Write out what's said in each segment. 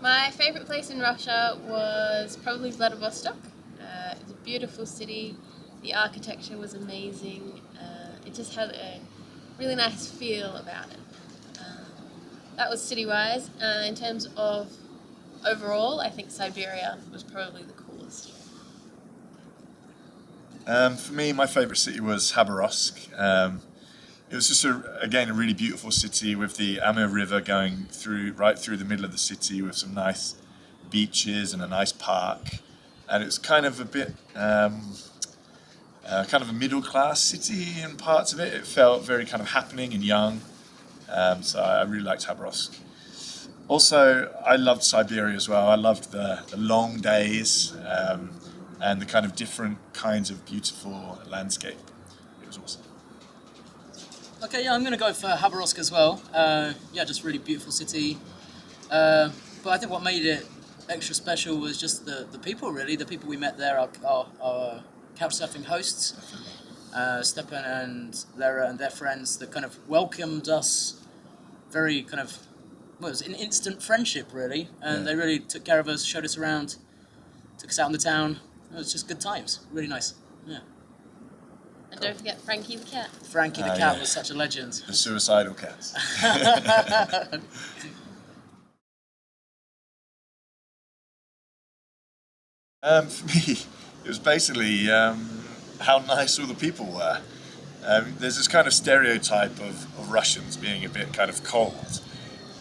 My favourite place in Russia was probably Vladivostok. It's a beautiful city. The architecture was amazing. It just had a really nice feel about it. That was city-wise. In terms of overall, I think Siberia was probably the coolest. For me, my favourite city was Khabarovsk. It was just, again, a really beautiful city with the Amur River going right through the middle of the city with some nice beaches and a nice park. And it was kind of a bit, kind of a middle-class city in parts of it. It felt very kind of happening and young. So I really liked Khabarovsk. Also, I loved Siberia as well. I loved the long days and the kind of different kinds of beautiful landscape. It was awesome. Okay, yeah, I'm going to go for Khabarovsk as well. Just really beautiful city. But I think what made it extra special was just the people, really. The people we met there, our couchsurfing hosts, Stepan and Lera and their friends, that kind of welcomed us very kind of, well, it was an instant friendship, really. And they really took care of us, showed us around, took us out in the town. It was just good times. Really nice. Yeah. And don't forget Frankie the cat. Frankie the cat was such a legend. The suicidal cats. For me, it was basically how nice all the people were. There's this kind of stereotype of Russians being a bit kind of cold.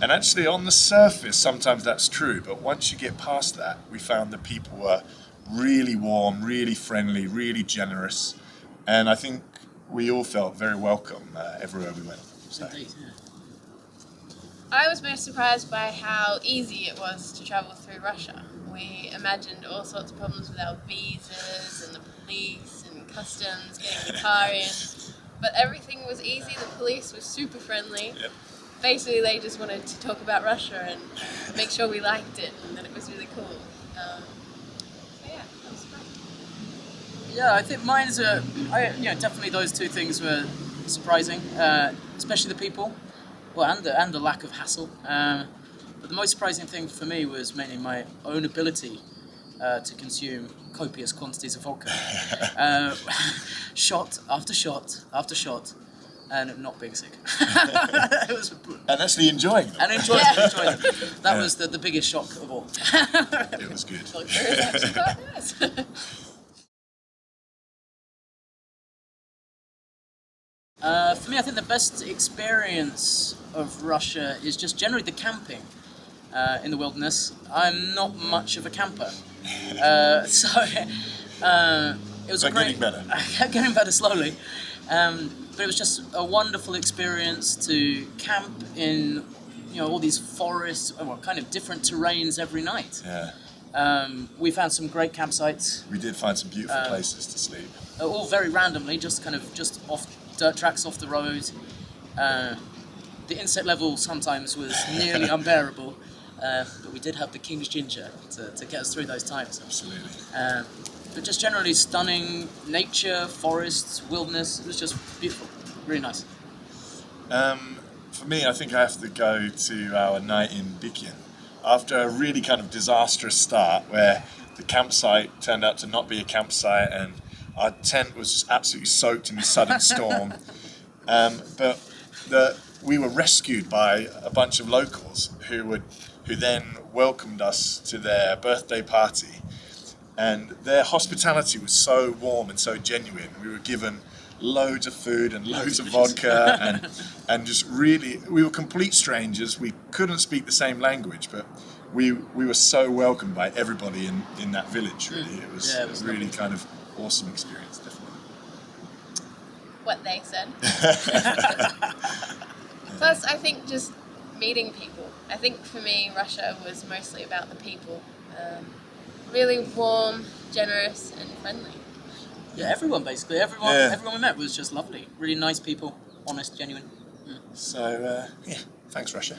And actually on the surface, sometimes that's true, but once you get past that, we found that people were really warm, really friendly, really generous. And I think we all felt very welcome everywhere we went. So. Indeed, yeah. I was most surprised by how easy it was to travel through Russia. We imagined all sorts of problems with our visas and the police and customs, getting the car in. But everything was easy. The police were super friendly. Yep. Basically, they just wanted to talk about Russia and make sure we liked it and that it was really cool. I was surprised. Yeah, I think mine's definitely those two things were surprising, especially the people, well, and the lack of hassle. But the most surprising thing for me was mainly my own ability to consume copious quantities of vodka, shot after shot after shot, and not being sick. It was, and actually enjoying them. And enjoying them. That was the biggest shock of all. It was good. It was actually quite nice. For me, I think the best experience of Russia is just generally the camping in the wilderness. I'm not much of a camper, so it was getting better. Getting better slowly. But it was just a wonderful experience to camp in, all these forests, kind of different terrains every night. Yeah. We found some great campsites. We did find some beautiful places to sleep. All very randomly, just off dirt tracks off the road. The insect level sometimes was nearly unbearable, but we did have the King's Ginger to get us through those times. Absolutely. But just generally stunning nature, forests, wilderness. It was just beautiful, really nice. For me, I think I have to go to our night in Bikyan. After a really kind of disastrous start where the campsite turned out to not be a campsite and our tent was just absolutely soaked in the sudden storm. But we were rescued by a bunch of locals who then welcomed us to their birthday party. And their hospitality was so warm and so genuine. We were given loads of food and loads of vodka and just really, we were complete strangers. We couldn't speak the same language, but we were so welcomed by everybody in that village, really. It was a really kind of awesome experience, definitely. What they said. Plus, I think just meeting people. I think for me, Russia was mostly about the people. Really warm, generous, and friendly. Yeah, everyone basically. Everyone we met was just lovely. Really nice people, honest, genuine. So, thanks, Russia.